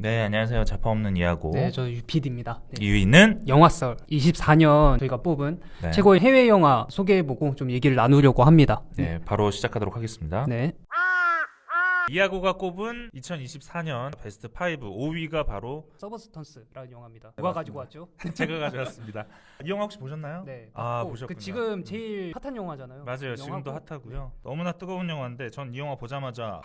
네, 안녕하세요. 자파 없는 이하고. 네, 저 유피디입니다. 네. 2위는 영화썰 24년 저희가 뽑은 네. 최고의 해외 영화 소개해보고 좀 얘기를 나누려고 합니다. 네, 바로 시작하도록 하겠습니다. 네. 이하고가 꼽은 2024년 베스트 5, 5위가 바로 서브스턴스라는 영화입니다. 네, 누가 맞습니다. 가지고 왔죠? 제가 가져왔습니다. 이 영화 혹시 보셨나요? 네. 아, 봤고, 보셨군요. 지금 제일 핫한 영화잖아요. 맞아요. 지금도 영화고. 핫하고요. 너무나 뜨거운 영화인데 전 이 영화 보자마자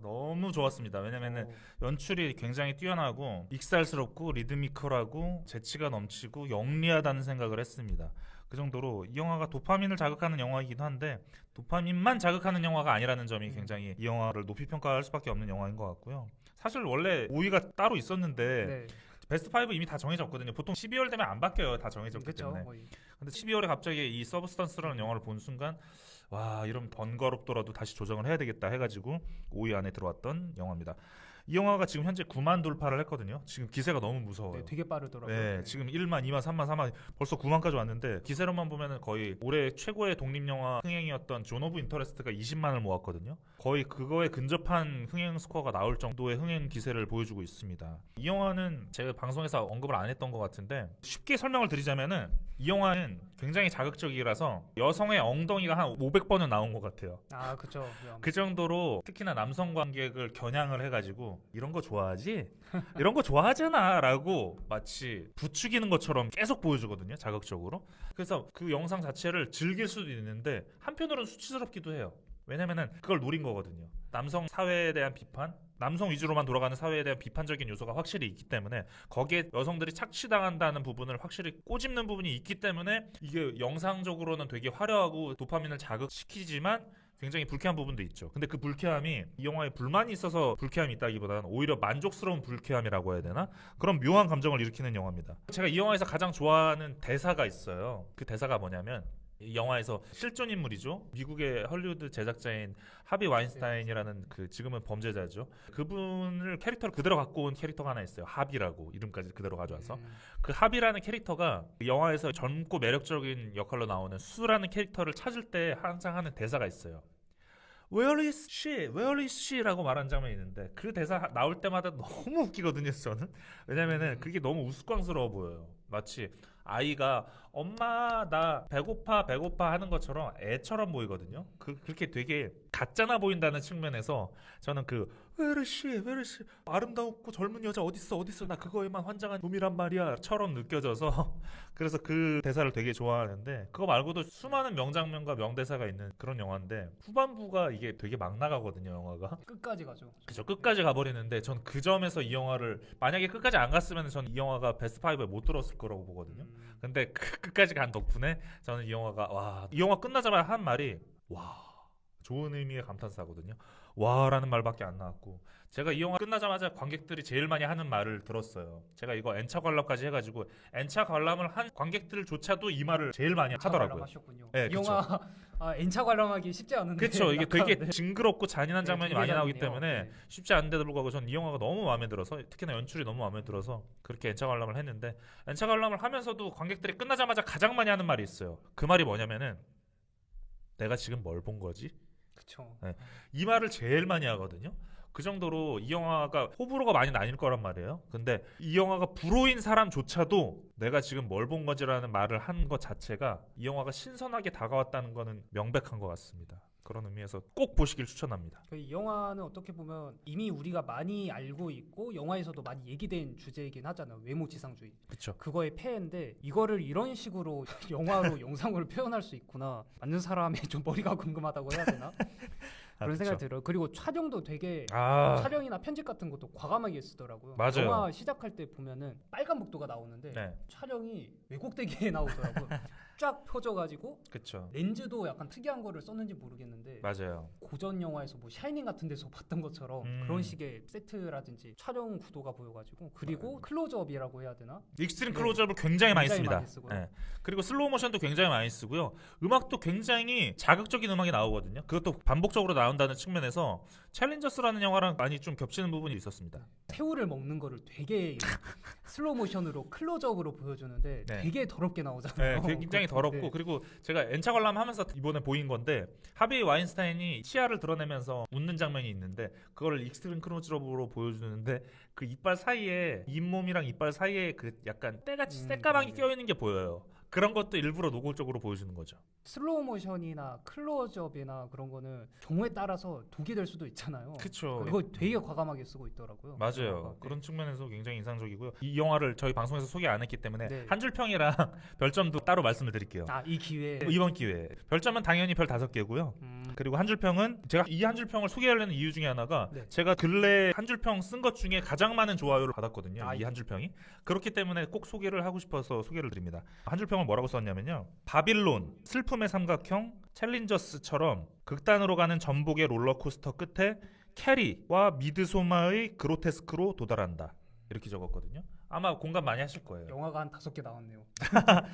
너무 좋았습니다. 왜냐면은 연출이 굉장히 뛰어나고 익살스럽고 리드미컬하고 재치가 넘치고 영리하다는 생각을 했습니다. 그 정도로 이 영화가 도파민을 자극하는 영화이기도 한데 도파민만 자극하는 영화가 아니라는 점이 굉장히 이 영화를 높이 평가할 수밖에 없는 영화인 것 같고요. 사실 원래 5위가 따로 있었는데 네. 베스트 5 이미 다 정해졌거든요. 보통 12월 되면 안 바뀌어요. 다 정해졌기 그렇죠. 때문에. 근데 12월에 갑자기 이 서브스턴스라는 영화를 본 순간 와, 이런 번거롭더라도 다시 조정을 해야 되겠다 해가지고 5위 안에 들어왔던 영화입니다. 이 영화가 지금 현재 9만 돌파를 했거든요. 지금 기세가 너무 무서워요. 네, 되게 빠르더라고요. 네, 지금 1만, 2만, 3만, 4만 벌써 9만까지 왔는데 기세로만 보면은 거의 올해 최고의 독립영화 흥행이었던 존 오브 인터레스트가 20만을 모았거든요. 거의 그거에 근접한 흥행 스코어가 나올 정도의 흥행 기세를 보여주고 있습니다. 이 영화는 제가 방송에서 언급을 안 했던 것 같은데 쉽게 설명을 드리자면은 이 영화는 굉장히 자극적이라서 여성의 엉덩이가 한 500번은 나온 것 같아요. 아, 그렇죠. 그 정도로 특히나 남성 관객을 겨냥을 해가지고 이런 거 좋아하지? 이런 거 좋아하잖아 라고 마치 부추기는 것처럼 계속 보여주거든요. 자극적으로. 그래서 그 영상 자체를 즐길 수도 있는데 한편으로는 수치스럽기도 해요. 왜냐면은 그걸 노린 거거든요. 남성 사회에 대한 비판, 남성 위주로만 돌아가는 사회에 대한 비판적인 요소가 확실히 있기 때문에 거기에 여성들이 착취당한다는 부분을 확실히 꼬집는 부분이 있기 때문에 이게 영상적으로는 되게 화려하고 도파민을 자극시키지만 굉장히 불쾌한 부분도 있죠. 근데 그 불쾌함이 이 영화에 불만이 있어서 불쾌함이 있다기보다는 오히려 만족스러운 불쾌함이라고 해야 되나? 그런 묘한 감정을 일으키는 영화입니다. 제가 이 영화에서 가장 좋아하는 대사가 있어요. 그 대사가 뭐냐면 이 영화에서 실존 인물이죠. 미국의 헐리우드 제작자인 하비 와인스타인이라는 그 지금은 범죄자죠. 그분을 캐릭터를 그대로 갖고 온 캐릭터가 하나 있어요. 하비라고 이름까지 그대로 가져와서 그 하비라는 캐릭터가 이 영화에서 젊고 매력적인 역할로 나오는 수라는 캐릭터를 찾을 때 항상 하는 대사가 있어요. Where is she? Where is she? 라고 말하는 장면이 있는데 그 대사 나올 때마다 너무 웃기거든요. 저는. 왜냐면은 그게 너무 우스꽝스러워 보여요. 마치 아이가 엄마 나 배고파 배고파 하는 것처럼 애처럼 보이거든요. 그렇게 되게 가짜나 보인다는 측면에서 저는 그 Where is she? Where is she? 아름다웠고 젊은 여자 어딨어 어딨어 나 그거에만 환장한 놈이란 말이야 처럼 느껴져서 그래서 그 대사를 되게 좋아하는데 그거 말고도 수많은 명장면과 명대사가 있는 그런 영화인데 후반부가 이게 되게 막 나가거든요. 영화가 끝까지 가죠. 그죠. 끝까지 가버리는데 전 그 점에서 이 영화를 만약에 끝까지 안 갔으면 전 이 영화가 베스트 5에 못 들었을 거라고 보거든요. 근데 그 끝까지 간 덕분에 저는 이 영화가 와, 이 영화 끝나자마자 한 말이 와, 좋은 의미의 감탄사거든요. 와라는 말밖에 안 나왔고 제가 이 영화 끝나자마자 관객들이 제일 많이 하는 말을 들었어요. 제가 이거 N차 관람까지 해가지고 N차 관람을 한 관객들조차도 이 말을 제일 많이 하더라고요. 네, 이 영화 N차 관람하기 쉽지 않은데 그렇죠. 이게 약간, 되게 징그럽고 잔인한 네, 장면이 많이 나오기 굉장히네요. 때문에 네. 쉽지 않은데도 불구하고 전 이 영화가 너무 마음에 들어서 특히나 연출이 너무 마음에 들어서 그렇게 N차 관람을 했는데 N차 관람을 하면서도 관객들이 끝나자마자 가장 많이 하는 말이 있어요. 그 말이 뭐냐면은 내가 지금 뭘 본 거지? 그쵸. 네. 이 말을 제일 많이 하거든요. 그 정도로 이 영화가 호불호가 많이 나뉠 거란 말이에요. 근데 이 영화가 불호인 사람조차도 내가 지금 뭘 본 거지라는 말을 한 것 자체가 이 영화가 신선하게 다가왔다는 거는 명백한 것 같습니다. 그런 의미에서 꼭 보시길 추천합니다. 이 영화는 어떻게 보면 이미 우리가 많이 알고 있고 영화에서도 많이 얘기된 주제이긴 하잖아요. 외모 지상주의. 그렇죠. 그거의 폐해인데 이거를 이런 식으로 영화로 영상으로 표현할 수 있구나. 만든 사람의 좀 머리가 궁금하다고 해야 되나? 그런 생각이 들어요. 그리고 촬영도 되게 촬영이나 편집 같은 것도 과감하게 쓰더라고요. 맞아요. 영화 시작할 때 보면은 빨간 복도가 나오는데 네. 촬영이 왜곡되게 나오더라고요. 쫙 펴져가지고 그렇죠. 렌즈도 약간 특이한 거를 썼는지 모르겠는데 맞아요. 고전 영화에서 뭐 샤이닝 같은 데서 봤던 것처럼 그런 식의 세트라든지 촬영 구도가 보여가지고 그리고 클로즈업이라고 해야 되나? 익스트림 네. 클로즈업을 굉장히 많이 굉장히 씁니다. 많이 쓰고요. 네. 그리고 슬로우 모션도 굉장히 많이 쓰고요. 음악도 굉장히 자극적인 음악이 나오거든요. 그것도 반복적으로 나온다는 측면에서 챌린저스라는 영화랑 많이 좀 겹치는 부분이 있었습니다. 새우를 먹는 거를 되게 슬로우 모션으로 클로즈업으로 보여주는데 네. 되게 더럽게 나오잖아요. 네, 굉장히 더럽고 네. 그리고 제가 엔차 관람하면서 이번에 보인 건데 하비 와인스타인이 치아를 드러내면서 웃는 장면이 있는데 그걸 익스트림 클로즈업으로 보여주는데 그 이빨 사이에 잇몸이랑 이빨 사이에 그 약간 때같이 새까맣게 껴있는 게 보여요. 그런 것도 일부러 노골적으로 보여주는 거죠. 슬로우 모션이나 클로즈업이나 그런 거는 경우에 따라서 독이 될 수도 있잖아요. 그쵸. 그거 되게 과감하게 쓰고 있더라고요. 맞아요. 그런 측면에서 굉장히 인상적이고요. 이 영화를 저희 방송에서 소개 안 했기 때문에 네. 한 줄 평이랑 별점도 따로 말씀을 드릴게요. 이 기회에 이번 기회에 별점은 당연히 별 5개고요. 그리고 한 줄 평은 제가 이 한 줄 평을 소개하려는 이유 중에 하나가 네. 제가 근래 한 줄 평 쓴 것 중에 가장 많은 좋아요를 받았거든요. 이 한 줄 평이. 그렇기 때문에 꼭 소개를 하고 싶어서 소개를 드립니다. 한 줄 평은 뭐라고 썼냐면요. 바빌론, 슬픔의 삼각형, 챌린저스처럼 극단으로 가는 전복의 롤러코스터 끝에 캐리와 미드소마의 그로테스크로 도달한다. 이렇게 적었거든요. 아마 공감 많이 하실 거예요. 영화가 한 5개 나왔네요.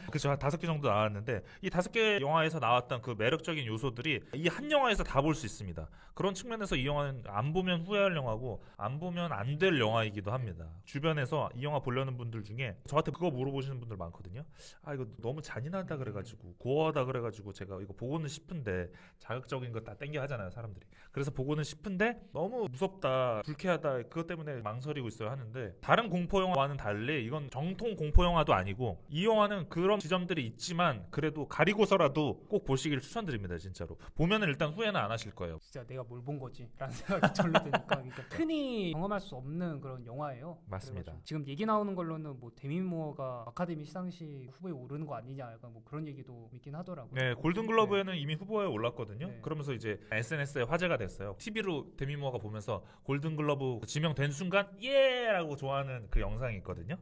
그렇죠. 한 5개 정도 나왔는데 이 5개 영화에서 나왔던 그 매력적인 요소들이 이 한 영화에서 다 볼 수 있습니다. 그런 측면에서 이 영화는 안 보면 후회할 영화고 안 보면 안 될 영화이기도 합니다. 주변에서 이 영화 보려는 분들 중에 저한테 그거 물어보시는 분들 많거든요. 이거 너무 잔인하다 그래가지고 고어하다 그래가지고 제가 이거 보고는 싶은데 자극적인 거 다 땡겨 하잖아요 사람들이. 그래서 보고는 싶은데 너무 무섭다 불쾌하다 그것 때문에 망설이고 있어요 하는데 다른 공포 영화와는 달리 이건 정통 공포 영화도 아니고 이 영화는 그런 지점들이 있지만 그래도 가리고서라도 꼭 보시길 추천드립니다. 진짜로 보면은 일단 후회는 안 하실 거예요. 진짜 내가 뭘 본 거지? 라는 생각이 절로 드니까 그러니까 흔히 경험할 수 없는 그런 영화예요. 맞습니다. 지금 얘기 나오는 걸로는 뭐 데미 무어가 아카데미 시상식 후보에 오르는 거 아니냐 약간 뭐 그런 얘기도 있긴 하더라고요. 네, 골든글러브에는 이미 후보에 올랐거든요. 네. 그러면서 이제 SNS에 화제가 됐어요. TV로 데미 무어가 보면서 골든글러브 지명된 순간 예라고 좋아하는 그 영상이 있거든요.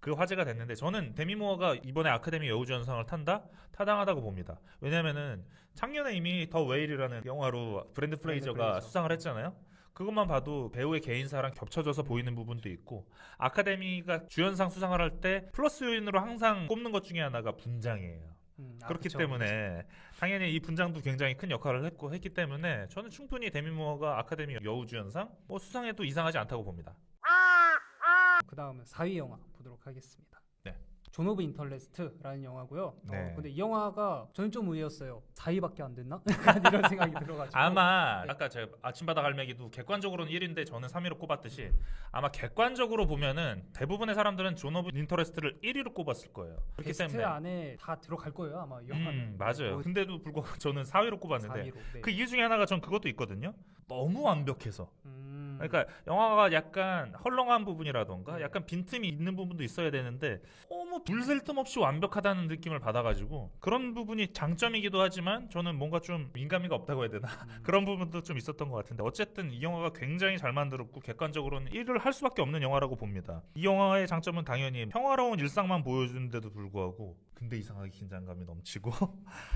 그 화제가 됐는데 저는 데미 무어가 이번에 아카데미 여우주연상을 타당하다고 봅니다. 왜냐면은 작년에 이미 더 웨일이라는 영화로 브렌드 플레이저가 수상을 했잖아요. 그것만 봐도 배우의 개인사랑 겹쳐져서 보이는 부분도 있고 아카데미가 주연상 수상을 할 때 플러스 요인으로 항상 꼽는 것 중에 하나가 분장이에요. 그렇기 그쵸, 때문에 당연히 이 분장도 굉장히 큰 역할을 했기 때문에 저는 충분히 데미 무어가 아카데미 여우주연상 수상해도 이상하지 않다고 봅니다. 그 다음은 4위 영화 보도록 하겠습니다. 네. 존 오브 인터레스트라는 영화고요. 네. 근데 이 영화가 저는 좀 의외였어요. 4위밖에 안 됐나? 약간 이런 생각이 들어가지고 아마 아까 제가 아침바다 갈매기도 객관적으로는 1위인데 저는 3위로 꼽았듯이 아마 객관적으로 보면은 대부분의 사람들은 존 오브 인터레스트를 1위로 꼽았을 거예요. 그렇기 베스트 때문에 안에 다 들어갈 거예요 아마 이 영화는. 맞아요. 근데도 불구하고 저는 4위로 꼽았는데 4위로, 네. 그 이유 중에 하나가 전 그것도 있거든요. 너무 완벽해서. 그러니까 영화가 약간 헐렁한 부분이라던가 약간 빈틈이 있는 부분도 있어야 되는데 너무 불셀 틈 없이 완벽하다는 느낌을 받아가지고 그런 부분이 장점이기도 하지만 저는 뭔가 좀 민감미가 없다고 해야 되나 그런 부분도 좀 있었던 것 같은데 어쨌든 이 영화가 굉장히 잘 만들었고 객관적으로는 1위를 할 수밖에 없는 영화라고 봅니다. 이 영화의 장점은 당연히 평화로운 일상만 보여주는데도 불구하고 근데 이상하게 긴장감이 넘치고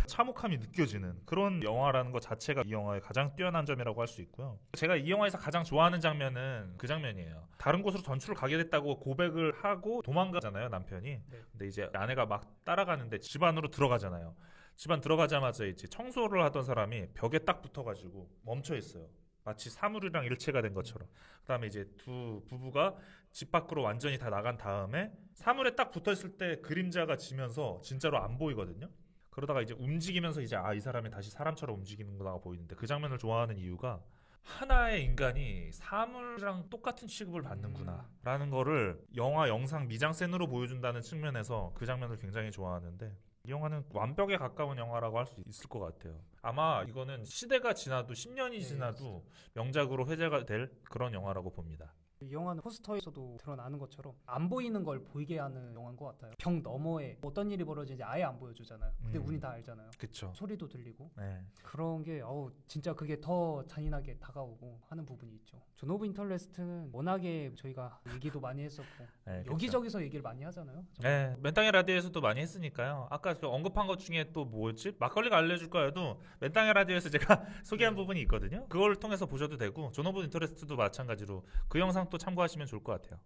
참혹함이 느껴지는 그런 영화라는 것 자체가 이 영화의 가장 뛰어난 점이라고 할 수 있고요. 제가 이 영화에서 가장 좋아하는 장면은 그 장면이에요. 다른 곳으로 전출을 가게 됐다고 고백을 하고 도망가잖아요 남편이. 네. 근데 이제 아내가 막 따라가는데 집 안으로 들어가잖아요. 집 안 들어가자마자 이제 청소를 하던 사람이 벽에 딱 붙어가지고 멈춰 있어요. 마치 사물이랑 일체가 된 것처럼. 그다음에 이제 두 부부가 집 밖으로 완전히 다 나간 다음에 사물에 딱 붙어있을 때 그림자가 지면서 진짜로 안 보이거든요. 그러다가 이제 움직이면서 이제 이 사람이 다시 사람처럼 움직이는구나 보이는데 그 장면을 좋아하는 이유가 하나의 인간이 사물이랑 똑같은 취급을 받는구나 라는 거를 영화, 영상, 미장센으로 보여준다는 측면에서 그 장면을 굉장히 좋아하는데 이 영화는 완벽에 가까운 영화라고 할 수 있을 것 같아요. 아마 이거는 시대가 지나도 10년이 지나도 명작으로 회자가 될 그런 영화라고 봅니다. 이 영화는 포스터에서도 드러나는 것처럼 안 보이는 걸 보이게 하는 영화인 것 같아요. 벽 너머에 어떤 일이 벌어지는지 아예 안 보여주잖아요. 근데 우린 다 알잖아요. 그쵸. 소리도 들리고 네. 그런 게 진짜 그게 더 잔인하게 다가오고 하는 부분이 있죠. 존 오브 인터레스트는 워낙에 저희가 얘기도 많이 했었고 네, 여기저기서 얘기를 많이 하잖아요. 네, 맨땅의 라디오에서도 많이 했으니까요. 아까 그 언급한 것 중에 또 뭐였지? 막걸리가 알려줄 거여도 맨땅의 라디오에서 제가 소개한 부분이 있거든요. 그걸 통해서 보셔도 되고 존 오브 인터레스트도 마찬가지로 그 영상 또 참고하시면 좋을 것 같아요.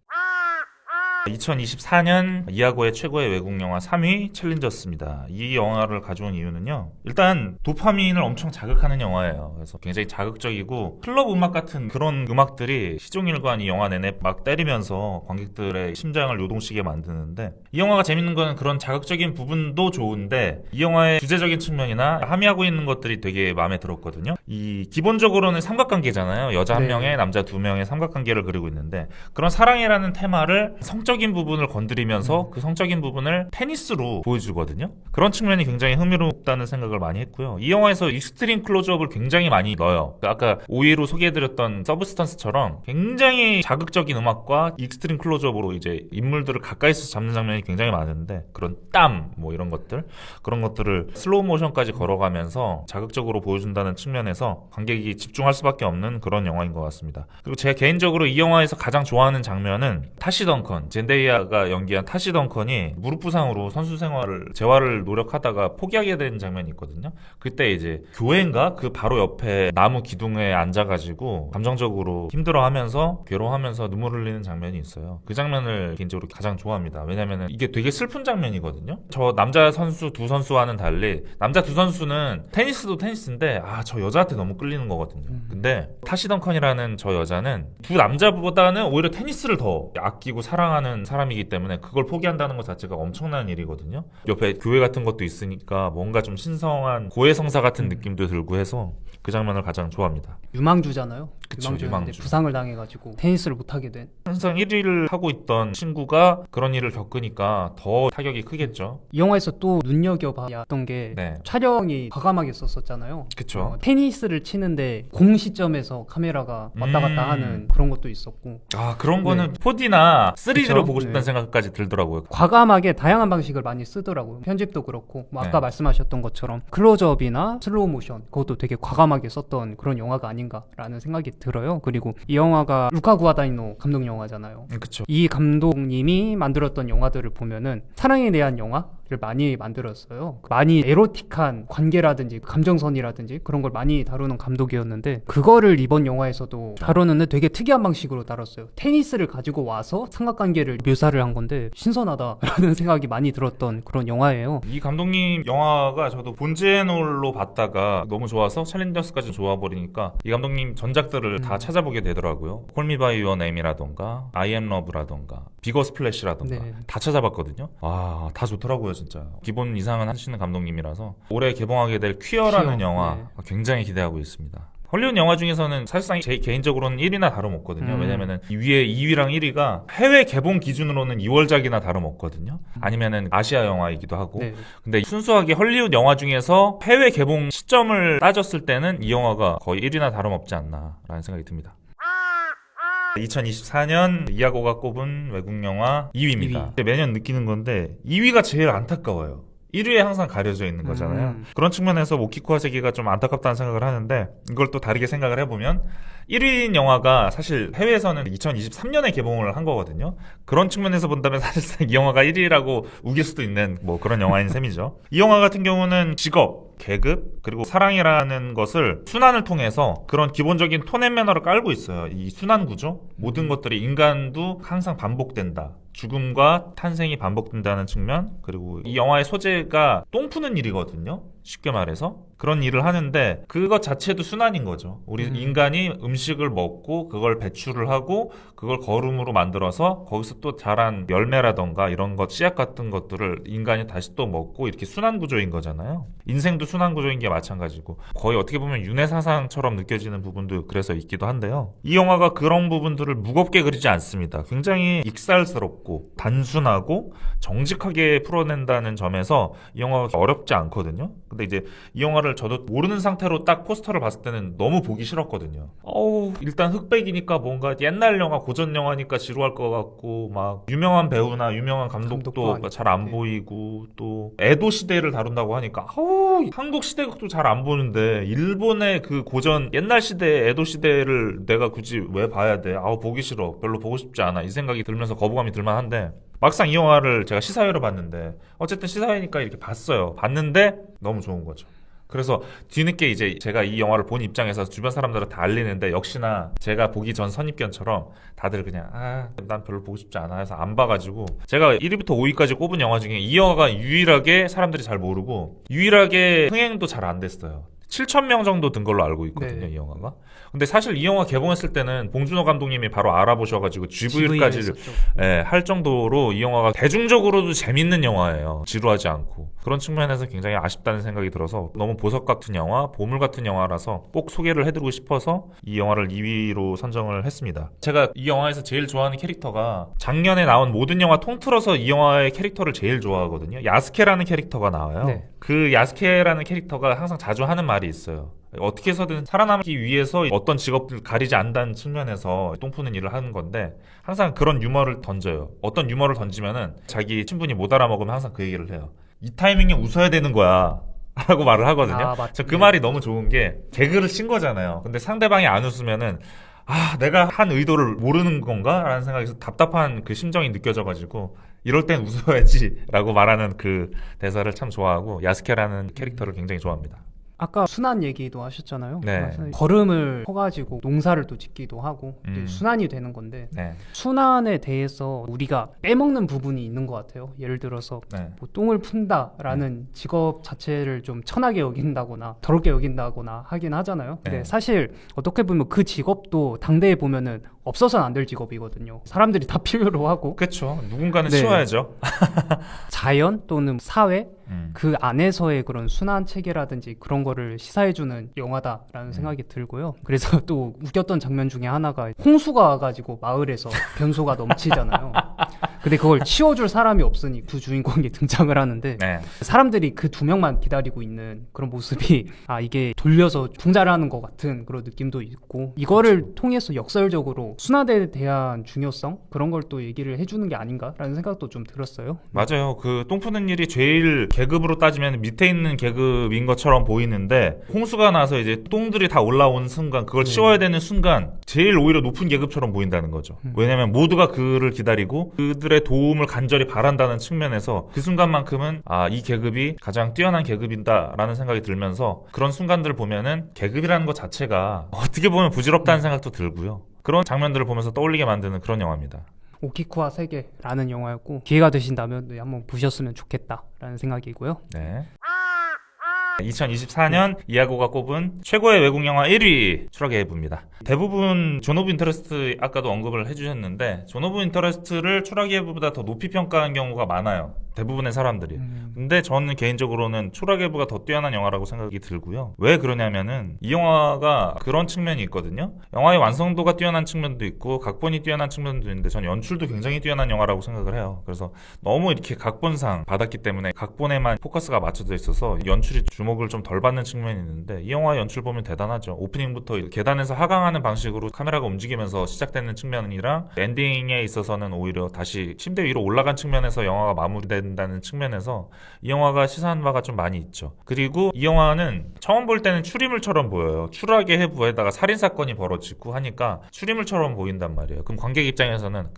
2024년 이하고의 최고의 외국 영화 3위 챌린저스입니다. 이 영화를 가져온 이유는요. 일단 도파민을 엄청 자극하는 영화예요. 그래서 굉장히 자극적이고 클럽 음악 같은 그런 음악들이 시종일관 이 영화 내내 막 때리면서 관객들의 심장을 요동시게 만드는데, 이 영화가 재밌는 건 그런 자극적인 부분도 좋은데 이 영화의 주제적인 측면이나 함의하고 있는 것들이 되게 마음에 들었거든요. 이 기본적으로는 삼각관계잖아요. 여자 한 명에 남자 두 명의 삼각관계를 그리고 있는데, 그런 사랑이라는 테마를 성적인 부분을 건드리면서 그 성적인 부분을 테니스로 보여주거든요. 그런 측면이 굉장히 흥미롭다는 생각을 많이 했고요. 이 영화에서 익스트림 클로즈업을 굉장히 많이 넣어요. 아까 5위로 소개해드렸던 서브스턴스처럼 굉장히 자극적인 음악과 익스트림 클로즈업으로 이제 인물들을 가까이서 잡는 장면이 굉장히 많은데, 그런 땀 뭐 이런 것들, 그런 것들을 슬로우 모션까지 걸어가면서 자극적으로 보여준다는 측면에서 관객이 집중할 수밖에 없는 그런 영화인 것 같습니다. 그리고 제가 개인적으로 이 영화에서 가장 좋아하는 장면은 타시 덩컨, 젠데이아가 연기한 타시 덩컨이 무릎 부상으로 선수 생활을 재활을 노력하다가 포기하게 된 장면이 있거든요. 그때 이제 교회인가 그 바로 옆에 나무 기둥에 앉아가지고 감정적으로 힘들어하면서 괴로워하면서 눈물 흘리는 장면이 있어요. 그 장면을 개인적으로 가장 좋아합니다. 왜냐면은 이게 되게 슬픈 장면이거든요. 저 남자 선수 두 선수와는 달리 남자 두 선수는 테니스도 테니스인데 저 여자한테 너무 끌리는 거거든요. 근데 타시 덩컨이라는 저 여자는 두 남자보다는 오히려 테니스를 더 아끼고 사랑하는 사람이기 때문에 그걸 포기한다는 것 자체가 엄청난 일이거든요. 옆에 교회 같은 것도 있으니까 뭔가 좀 신성한 고해성사 같은 느낌도 들고 해서 그 장면을 가장 좋아합니다. 유망주잖아요. 그쵸, 유망주. 부상을 당해가지고 테니스를 못하게 된. 항상 1위를 하고 있던 친구가 그런 일을 겪으니까 더 타격이 크겠죠. 이 영화에서 또 눈여겨봐야 했던 게 촬영이 과감하게 썼었잖아요. 그쵸. 테니스를 치는데 공 시점에서 카메라가 왔다 갔다 하는 그런 것도 있었고. 그런 거는 4D나 3D로 보고 싶다는 생각까지 들더라고요. 과감하게 다양한 방식을 많이 쓰더라고요. 편집도 그렇고 아까 말씀하셨던 것처럼 클로즈업이나 슬로우 모션, 그것도 되게 과감하게 썼던 그런 영화가 아닌가라는 생각이 들어요. 그리고 이 영화가 루카 구아다니노 감독 영화잖아요. 그쵸. 이 감독님이 만들었던 영화들을 보면은 사랑에 대한 영화를 많이 만들었어요. 많이 에로틱한 관계라든지 감정선이라든지 그런 걸 많이 다루는 감독이었는데, 그거를 이번 영화에서도 다루는데 되게 특이한 방식으로 다뤘어요. 테니스를 가지고 와서 삼각관계를 묘사를 한 건데 신선하다라는 생각이 많이 들었던 그런 영화예요. 이 감독님 영화가 저도 본제놀로 봤다가 너무 좋아서 챌린저스까지 좋아버리니까 이 감독님 전작들을 다 찾아보게 되더라고요. 콜미 바이 유어 네임이라던가 I am love라던가 비거 스플래시라던가 다 찾아봤거든요. 다 좋더라고요. 진짜 기본 이상은 하시는 감독님이라서 올해 개봉하게 될 퀴어라는 영화 굉장히 기대하고 있습니다. 헐리우드 영화 중에서는 사실상 제 개인적으로는 1위나 다름없거든요. 왜냐면은 위에 2위랑 1위가 해외 개봉 기준으로는 2월작이나 다름없거든요. 아니면은 아시아 영화이기도 하고. 근데 순수하게 헐리우드 영화 중에서 해외 개봉 시점을 따졌을 때는 이 영화가 거의 1위나 다름없지 않나라는 생각이 듭니다. 2024년 이하고가 꼽은 외국 영화 2위입니다. 매년 느끼는 건데 2위가 제일 안타까워요. 1위에 항상 가려져 있는 거잖아요. 그런 측면에서 모키쿠 하세기가 좀 안타깝다는 생각을 하는데, 이걸 또 다르게 생각을 해보면 1위인 영화가 사실 해외에서는 2023년에 개봉을 한 거거든요. 그런 측면에서 본다면 사실상 이 영화가 1위라고 우길 수도 있는 뭐 그런 영화인 셈이죠. 이 영화 같은 경우는 직업, 계급, 그리고 사랑이라는 것을 순환을 통해서 그런 기본적인 톤 앤 매너를 깔고 있어요. 이 순환 구조, 모든 것들이 인간도 항상 반복된다, 죽음과 탄생이 반복된다는 측면, 그리고 이 영화의 소재가 똥 푸는 일이거든요. 쉽게 말해서 그런 일을 하는데 그것 자체도 순환인 거죠. 우리 인간이 음식을 먹고 그걸 배출을 하고 그걸 거름으로 만들어서 거기서 또 자란 열매라던가 이런 것, 씨앗 같은 것들을 인간이 다시 또 먹고, 이렇게 순환 구조인 거잖아요. 인생도 순환 구조인 게 마찬가지고 거의 어떻게 보면 윤회사상처럼 느껴지는 부분도 그래서 있기도 한데요. 이 영화가 그런 부분들을 무겁게 그리지 않습니다. 굉장히 익살스럽고 단순하고 정직하게 풀어낸다는 점에서 이 영화가 어렵지 않거든요. 근데 이제 이 영화를 저도 모르는 상태로 딱 포스터를 봤을 때는 너무 보기 싫었거든요. 일단 흑백이니까 뭔가 옛날 영화, 고전 영화니까 지루할 것 같고, 막 유명한 배우나 유명한 감독도 잘 안 보이고, 또 에도 시대를 다룬다고 하니까 한국 시대극도 잘 안 보는데 일본의 그 고전 옛날 시대 에도 시대를 내가 굳이 왜 봐야 돼? 보기 싫어, 별로 보고 싶지 않아, 이 생각이 들면서 거부감이 들만한데, 막상 이 영화를 제가 시사회로 봤는데, 어쨌든 시사회니까 이렇게 봤어요. 봤는데 너무 좋은 거죠. 그래서 뒤늦게 이제 제가 이 영화를 본 입장에서 주변 사람들은 다 알리는데 역시나 제가 보기 전 선입견처럼 다들 그냥 난 별로 보고 싶지 않아 해서 안 봐가지고 제가 1위부터 5위까지 꼽은 영화 중에 이 영화가 유일하게 사람들이 잘 모르고 유일하게 흥행도 잘 안 됐어요. 7,000명 정도 든 걸로 알고 있거든요. 이 영화가. 근데 사실 이 영화 개봉했을 때는 봉준호 감독님이 바로 알아보셔가지고 GV까지 할 정도로 이 영화가 대중적으로도 재밌는 영화예요. 지루하지 않고. 그런 측면에서 굉장히 아쉽다는 생각이 들어서 너무 보석 같은 영화, 보물 같은 영화라서 꼭 소개를 해드리고 싶어서 이 영화를 2위로 선정을 했습니다. 제가 이 영화에서 제일 좋아하는 캐릭터가 작년에 나온 모든 영화 통틀어서 이 영화의 캐릭터를 제일 좋아하거든요. 야스케라는 캐릭터가 나와요. 네. 그 야스케라는 캐릭터가 항상 자주 하는 말이 있어요. 어떻게 해서든 살아남기 위해서 어떤 직업을 가리지 않는다는 측면에서 똥 푸는 일을 하는 건데 항상 그런 유머를 던져요. 어떤 유머를 던지면은 자기 친분이 못 알아먹으면 항상 그 얘기를 해요. 이 타이밍에 웃어야 되는 거야 라고 말을 하거든요. 그 말이 너무 좋은 게 개그를 친 거잖아요. 근데 상대방이 안 웃으면은 내가 한 의도를 모르는 건가? 라는 생각에서 답답한 그 심정이 느껴져가지고 이럴 땐 웃어야지 라고 말하는 그 대사를 참 좋아하고 야스케라는 캐릭터를 굉장히 좋아합니다. 아까 순환 얘기도 하셨잖아요. 네. 걸음을 퍼가지고 농사를 또 짓기도 하고 순환이 되는 건데 네. 순환에 대해서 우리가 빼먹는 부분이 있는 것 같아요. 예를 들어서 뭐 똥을 푼다라는 직업 자체를 좀 천하게 여긴다거나 더럽게 여긴다거나 하긴 하잖아요. 근데 사실 어떻게 보면 그 직업도 당대에 보면은 없어서는 안 될 직업이거든요. 사람들이 다 필요로 하고. 그렇죠. 누군가는 치워야죠. 자연 또는 사회 그 안에서의 그런 순환 체계라든지 그런 거를 시사해주는 영화다라는 생각이 들고요. 그래서 또 웃겼던 장면 중에 하나가 홍수가 와가지고 마을에서 변소가 넘치잖아요. 근데 그걸 치워줄 사람이 없으니 두 주인공이 등장을 하는데 사람들이 그 두 명만 기다리고 있는 그런 모습이 이게 돌려서 풍자를 하는 것 같은 그런 느낌도 있고 이거를 통해서 역설적으로 순환에 대한 중요성 그런 걸 또 얘기를 해주는 게 아닌가라는 생각도 좀 들었어요. 맞아요. 그 똥 푸는 일이 제일 계급으로 따지면 밑에 있는 계급인 것처럼 보이는데 홍수가 나서 이제 똥들이 다 올라오는 순간 그걸 치워야 되는 순간 제일 오히려 높은 계급처럼 보인다는 거죠. 왜냐면 모두가 그를 기다리고 그들의 도움을 간절히 바란다는 측면에서 그 순간만큼은 이 계급이 가장 뛰어난 계급이다라는 생각이 들면서 그런 순간들을 보면은 계급이라는 것 자체가 어떻게 보면 부질없다는 생각도 들고요. 그런 장면들을 보면서 떠올리게 만드는 그런 영화입니다. 오키쿠와 세계라는 영화였고 기회가 되신다면 한번 보셨으면 좋겠다라는 생각이고요. 네. 2024년 이하고가 꼽은 최고의 외국 영화 1위 추락의 해부입니다. 대부분 존 오브 인터레스트 아까도 언급을 해주셨는데 존 오브 인터레스트를 추락의 해부보다 더 높이 평가한 경우가 많아요. 대부분의 사람들이. 근데 저는 개인적으로는 추락의 해부가 더 뛰어난 영화라고 생각이 들고요. 왜 그러냐면은 이 영화가 그런 측면이 있거든요. 영화의 완성도가 뛰어난 측면도 있고 각본이 뛰어난 측면도 있는데 전 연출도 굉장히 뛰어난 영화라고 생각을 해요. 그래서 너무 이렇게 각본상 받았기 때문에 각본에만 포커스가 맞춰져 있어서 연출이 주목을 좀 덜 받는 측면이 있는데 이 영화 연출 보면 대단하죠. 오프닝부터 계단에서 하강하는 방식으로 카메라가 움직이면서 시작되는 측면이랑 엔딩에 있어서는 오히려 다시 침대 위로 올라간 측면에서 영화가 마무리된다는 측면에서 이 영화가 시사한 바가 좀 많이 있죠. 그리고 이 영화는 처음 볼 때는 추리물처럼 보여요. 추락의 해부에다가 살인사건이 벌어지고 하니까 추리물처럼 보인단 말이에요. 그럼 관객 입장에서는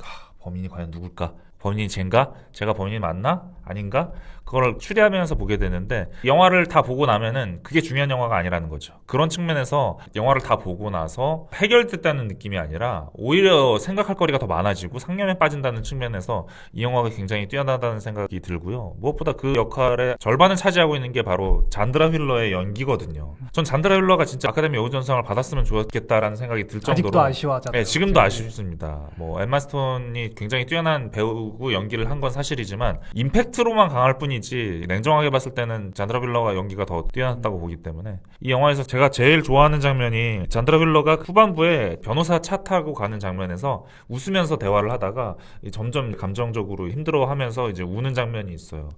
범인이 과연 누굴까? 범인이 쟤인가? 제가 범인이 맞나? 아닌가? 그걸 추리하면서 보게 되는데 영화를 다 보고 나면은 그게 중요한 영화가 아니라는 거죠. 그런 측면에서 영화를 다 보고 나서 해결됐다는 느낌이 아니라 오히려 생각할 거리가 더 많아지고 상념에 빠진다는 측면에서 이 영화가 굉장히 뛰어나다는 생각이 들고요. 무엇보다 그 역할의 절반을 차지하고 있는 게 바로 잔드라 휠러의 연기거든요. 전 잔드라 휠러가 진짜 아카데미 여우전상을 받았으면 좋겠다라는 생각이 들 정도로 아직도 아쉬워하잖아요. 네, 지금도 아쉽습니다. 뭐 엠마 스톤이 굉장히 뛰어난 배우고 연기를 한 건 사실이지만 임팩트로만 강할 뿐이지 냉정하게 봤을 때는 잔드라 휠러가 연기가 더 뛰어났다고 보기 때문에 이 영화에서 제가 제일 좋아하는 장면이 잔드라 휠러가 후반부에 변호사 차 타고 가는 장면에서 웃으면서 대화를 하다가 점점 감정적으로 힘들어하면서 이제 우는 장면이 있어요.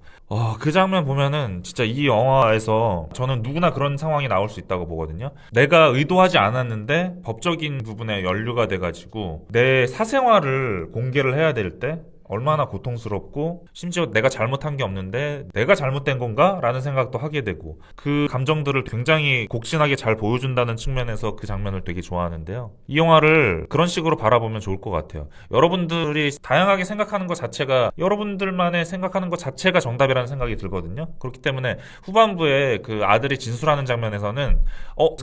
그 장면 보면은 진짜 이 영화에서 저는 누구나 그런 상황이 나올 수 있다고 보거든요. 내가 의도하지 않았는데 법적인 부분에 연루가 돼가지고 내 사생활을 공개를 해야 될 때 얼마나 고통스럽고 심지어 내가 잘못한 게 없는데 내가 잘못된 건가? 라는 생각도 하게 되고 그 감정들을 굉장히 곡신하게 잘 보여준다는 측면에서 그 장면을 되게 좋아하는데요. 이 영화를 그런 식으로 바라보면 좋을 것 같아요. 여러분들이 다양하게 생각하는 것 자체가 여러분들만의 생각하는 것 자체가 정답이라는 생각이 들거든요. 그렇기 때문에 후반부에 그 아들이 진술하는 장면에서는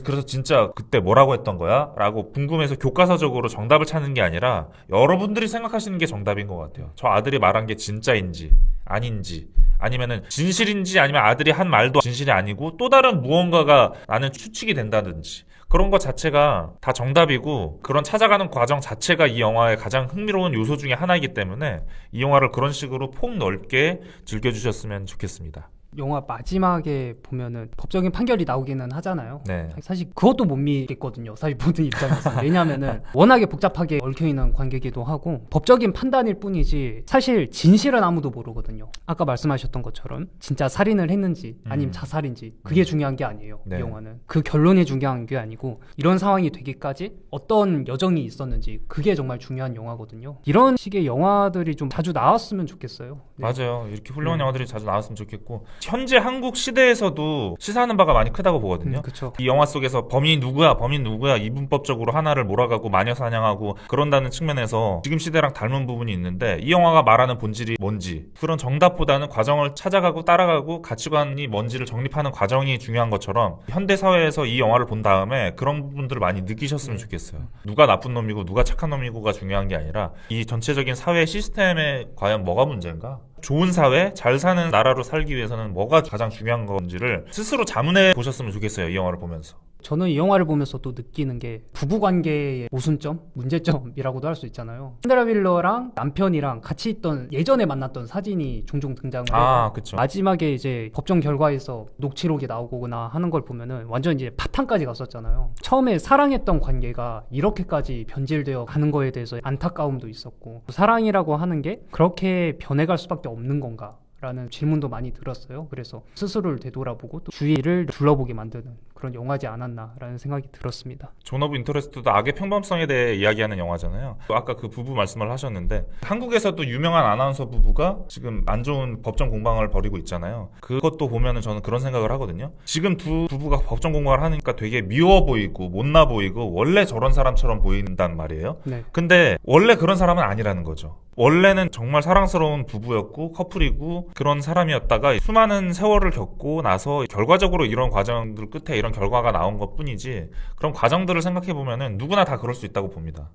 그래서 진짜 그때 뭐라고 했던 거야? 라고 궁금해서 교과서적으로 정답을 찾는 게 아니라 여러분들이 생각하시는 게 정답인 것 같아요. 저 아들이 말한 게 진짜인지 아닌지 아니면은 진실인지 아니면 아들이 한 말도 진실이 아니고 또 다른 무언가가 나는 추측이 된다든지 그런 것 자체가 다 정답이고 그런 찾아가는 과정 자체가 이 영화의 가장 흥미로운 요소 중에 하나이기 때문에 이 영화를 그런 식으로 폭넓게 즐겨주셨으면 좋겠습니다. 영화 마지막에 보면은 법적인 판결이 나오기는 하잖아요. 네. 사실 그것도 못 믿겠거든요. 사실 보는 입장에서. 왜냐하면은 워낙에 복잡하게 얽혀있는 관계이기도 하고 법적인 판단일 뿐이지 사실 진실은 아무도 모르거든요. 아까 말씀하셨던 것처럼 진짜 살인을 했는지 아니면 자살인지 그게 중요한 게 아니에요. 네. 이 영화는. 그 결론이 중요한 게 아니고 이런 상황이 되기까지 어떤 여정이 있었는지 그게 정말 중요한 영화거든요. 이런 식의 영화들이 좀 자주 나왔으면 좋겠어요. 네. 맞아요. 이렇게 훌륭한 영화들이 자주 나왔으면 좋겠고 현재 한국 시대에서도 시사하는 바가 많이 크다고 보거든요. 그쵸. 이 영화 속에서 범인이 누구야 이분법적으로 하나를 몰아가고 마녀 사냥하고 그런다는 측면에서 지금 시대랑 닮은 부분이 있는데 이 영화가 말하는 본질이 뭔지 그런 정답보다는 과정을 찾아가고 따라가고 가치관이 뭔지를 정립하는 과정이 중요한 것처럼 현대 사회에서 이 영화를 본 다음에 그런 부분들을 많이 느끼셨으면 좋겠어요. 누가 나쁜 놈이고 누가 착한 놈이고가 중요한 게 아니라 이 전체적인 사회 시스템에 과연 뭐가 문제인가? 좋은 사회, 잘 사는 나라로 살기 위해서는 뭐가 가장 중요한 건지를 스스로 자문해 보셨으면 좋겠어요. 이 영화를 보면서. 저는 이 영화를 보면서 또 느끼는 게 부부관계의 모순점, 문제점이라고도 할 수 있잖아요. 샌드라 윌러랑 남편이랑 같이 있던 예전에 만났던 사진이 종종 등장을 해요. 그쵸. 마지막에 이제 법정 결과에서 녹취록이 나오거나 하는 걸 보면은 완전 이제 파탄까지 갔었잖아요. 처음에 사랑했던 관계가 이렇게까지 변질되어 가는 거에 대해서 안타까움도 있었고 사랑이라고 하는 게 그렇게 변해갈 수밖에 없는 건가? 라는 질문도 많이 들었어요. 그래서 스스로를 되돌아보고 또 주위를 둘러보게 만드는 그런 영화지 않았나라는 생각이 들었습니다. 존 오브 인터레스트도 악의 평범성에 대해 이야기하는 영화잖아요. 아까 그 부부 말씀을 하셨는데 한국에서도 유명한 아나운서 부부가 지금 안 좋은 법정 공방을 벌이고 있잖아요. 그것도 보면은 저는 그런 생각을 하거든요. 지금 두 부부가 법정 공방을 하니까 되게 미워 보이고 못나 보이고 원래 저런 사람처럼 보인단 말이에요. 네. 근데 원래 그런 사람은 아니라는 거죠. 원래는 정말 사랑스러운 부부였고 커플이고 그런 사람이었다가 수많은 세월을 겪고 나서 결과적으로 이런 과정들 끝에 이런 결과가 나온 것 뿐이지 그런 과정들을 생각해 보면은 누구나 다 그럴 수 있다고 봅니다.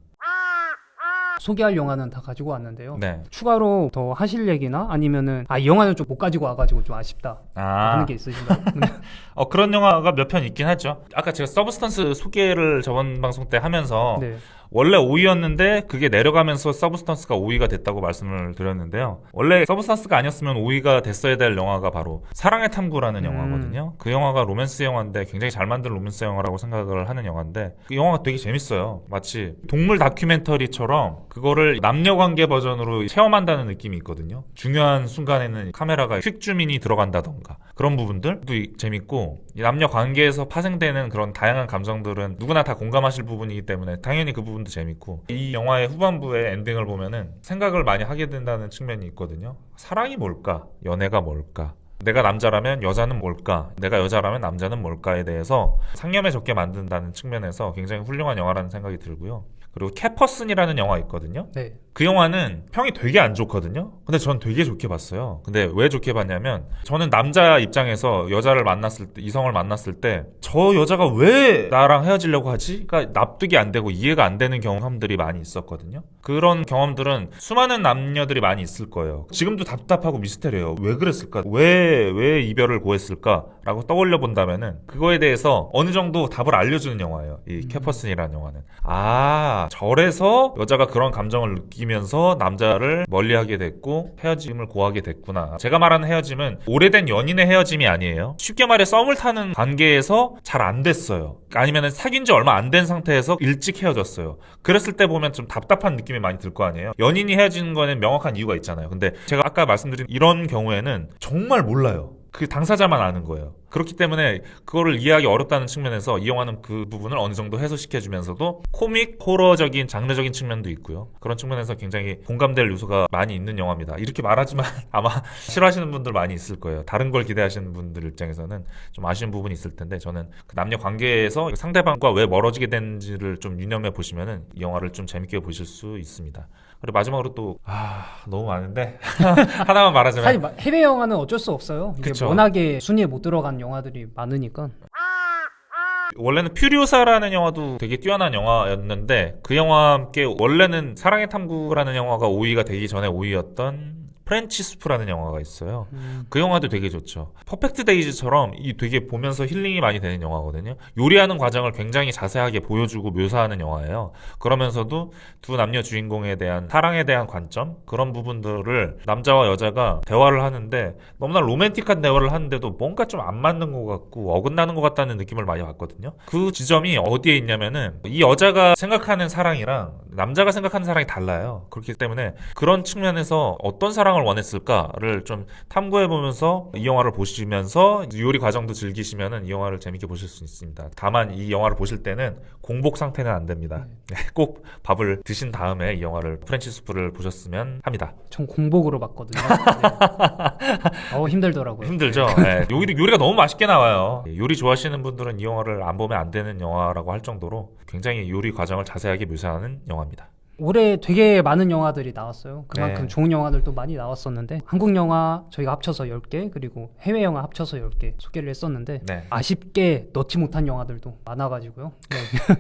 소개할 영화는 다 가지고 왔는데요. 네. 추가로 더 하실 얘기나 아니면은 이 영화는 좀 못 가지고 와가지고 좀 아쉽다 하는 게 있으신가요? 그런 영화가 몇 편 있긴 하죠. 아까 제가 서브스턴스 소개를 저번 방송 때 하면서 네. 원래 5위였는데 그게 내려가면서 서브스턴스가 5위가 됐다고 말씀을 드렸는데요. 원래 서브스턴스가 아니었으면 5위가 됐어야 될 영화가 바로 사랑의 탐구라는 영화거든요. 그 영화가 로맨스 영화인데 굉장히 잘 만든 로맨스 영화라고 생각을 하는 영화인데 그 영화가 되게 재밌어요. 마치 동물 다큐멘터리처럼 그거를 남녀관계 버전으로 체험한다는 느낌이 있거든요. 중요한 순간에는 카메라가 휙 줌인이 들어간다던가 그런 부분들도 재밌고 이 남녀관계에서 파생되는 그런 다양한 감정들은 누구나 다 공감하실 부분이기 때문에 당연히 그 부분도 재밌고 이 영화의 후반부의 엔딩을 보면은 생각을 많이 하게 된다는 측면이 있거든요. 사랑이 뭘까? 연애가 뭘까? 내가 남자라면 여자는 뭘까? 내가 여자라면 남자는 뭘까에 대해서 상념에 적게 만든다는 측면에서 굉장히 훌륭한 영화라는 생각이 들고요. 그리고 캐퍼슨이라는 영화 있거든요. 네. 그 영화는 평이 되게 안 좋거든요. 근데 전 되게 좋게 봤어요. 근데 왜 좋게 봤냐면 저는 남자 입장에서 여자를 만났을 때, 이성을 만났을 때 저 여자가 왜 나랑 헤어지려고 하지? 그러니까 납득이 안 되고 이해가 안 되는 경험들이 많이 있었거든요. 그런 경험들은 수많은 남녀들이 많이 있을 거예요. 지금도 답답하고 미스테리해요. 왜 그랬을까? 왜 이별을 고했을까? 라고 떠올려 본다면은 그거에 대해서 어느 정도 답을 알려주는 영화예요. 이 캐퍼슨이라는 영화는. 저래서 여자가 그런 감정을 느끼면서 남자를 멀리하게 됐고 헤어짐을 고하게 됐구나. 제가 말하는 헤어짐은 오래된 연인의 헤어짐이 아니에요. 쉽게 말해 썸을 타는 관계에서 잘 안 됐어요. 아니면 사귄 지 얼마 안 된 상태에서 일찍 헤어졌어요. 그랬을 때 보면 좀 답답한 느낌이 많이 들 거 아니에요. 연인이 헤어지는 거는 명확한 이유가 있잖아요. 근데 제가 아까 말씀드린 이런 경우에는 정말 몰라요. 그 당사자만 아는 거예요. 그렇기 때문에 그거를 이해하기 어렵다는 측면에서 이 영화는 그 부분을 어느 정도 해소시켜주면서도 코믹, 호러적인, 장르적인 측면도 있고요. 그런 측면에서 굉장히 공감될 요소가 많이 있는 영화입니다. 이렇게 말하지만 아마 싫어하시는 분들 많이 있을 거예요. 다른 걸 기대하시는 분들 입장에서는 좀 아쉬운 부분이 있을 텐데 저는 그 남녀 관계에서 상대방과 왜 멀어지게 되는지를 좀 유념해 보시면은 이 영화를 좀 재밌게 보실 수 있습니다. 그리고 마지막으로 또 너무 많은데 하나만 말하자면 사실 해외 영화는 어쩔 수 없어요. 이게 그쵸. 워낙에 순위에 못 들어간 영화들이 많으니까. 원래는 퓨리오사라는 영화도 되게 뛰어난 영화였는데 그 영화와 함께 원래는 사랑의 탐구라는 영화가 5위가 되기 전에 5위였던 프렌치 스프라는 영화가 있어요. 그 영화도 되게 좋죠. 퍼펙트 데이즈처럼 이 되게 보면서 힐링이 많이 되는 영화거든요. 요리하는 과정을 굉장히 자세하게 보여주고 묘사하는 영화예요. 그러면서도 두 남녀 주인공에 대한 사랑에 대한 관점 그런 부분들을 남자와 여자가 대화를 하는데 너무나 로맨틱한 대화를 하는데도 뭔가 좀 안 맞는 것 같고 어긋나는 것 같다는 느낌을 많이 받거든요. 그 지점이 어디에 있냐면은 이 여자가 생각하는 사랑이랑 남자가 생각하는 사랑이 달라요. 그렇기 때문에 그런 측면에서 어떤 사랑을 원했을까를 좀 탐구해보면서 이 영화를 보시면서 요리 과정도 즐기시면은 이 영화를 재밌게 보실 수 있습니다. 다만 이 영화를 보실 때는 공복 상태는 안 됩니다. 꼭 밥을 드신 다음에 이 영화를 프렌치 스프를 보셨으면 합니다. 전 공복으로 봤거든요. 네. 힘들더라고요. 힘들죠. 네. 요리가 너무 맛있게 나와요. 요리 좋아하시는 분들은 이 영화를 안 보면 안 되는 영화라고 할 정도로 굉장히 요리 과정을 자세하게 묘사하는 영화입니다. 올해 되게 많은 영화들이 나왔어요. 그만큼 네. 좋은 영화들도 많이 나왔었는데 한국 영화 저희가 합쳐서 10개 그리고 해외 영화 합쳐서 10개 소개를 했었는데 네. 아쉽게 넣지 못한 영화들도 많아가지고요. 네.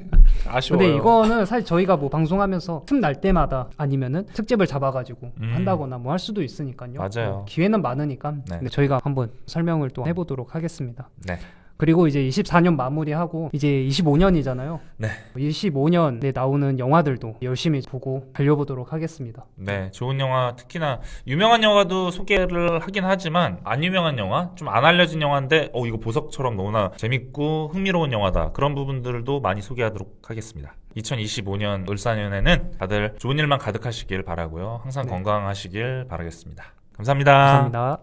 아쉬워요. 근데 이거는 사실 저희가 뭐 방송하면서 틈 날 때마다 아니면은 특집을 잡아가지고 한다거나 뭐 할 수도 있으니까요. 맞아요. 기회는 많으니까 네. 근데 저희가 한번 설명을 또 해보도록 하겠습니다. 네. 그리고 이제 24년 마무리하고 이제 25년이잖아요. 네. 25년에 나오는 영화들도 열심히 보고 달려보도록 하겠습니다. 네, 좋은 영화, 특히나 유명한 영화도 소개를 하긴 하지만 안 유명한 영화, 좀 안 알려진 영화인데 이거 보석처럼 너무나 재밌고 흥미로운 영화다. 그런 부분들도 많이 소개하도록 하겠습니다. 2025년 을사년에는 다들 좋은 일만 가득하시길 바라고요. 항상 네. 건강하시길 바라겠습니다. 감사합니다. 감사합니다.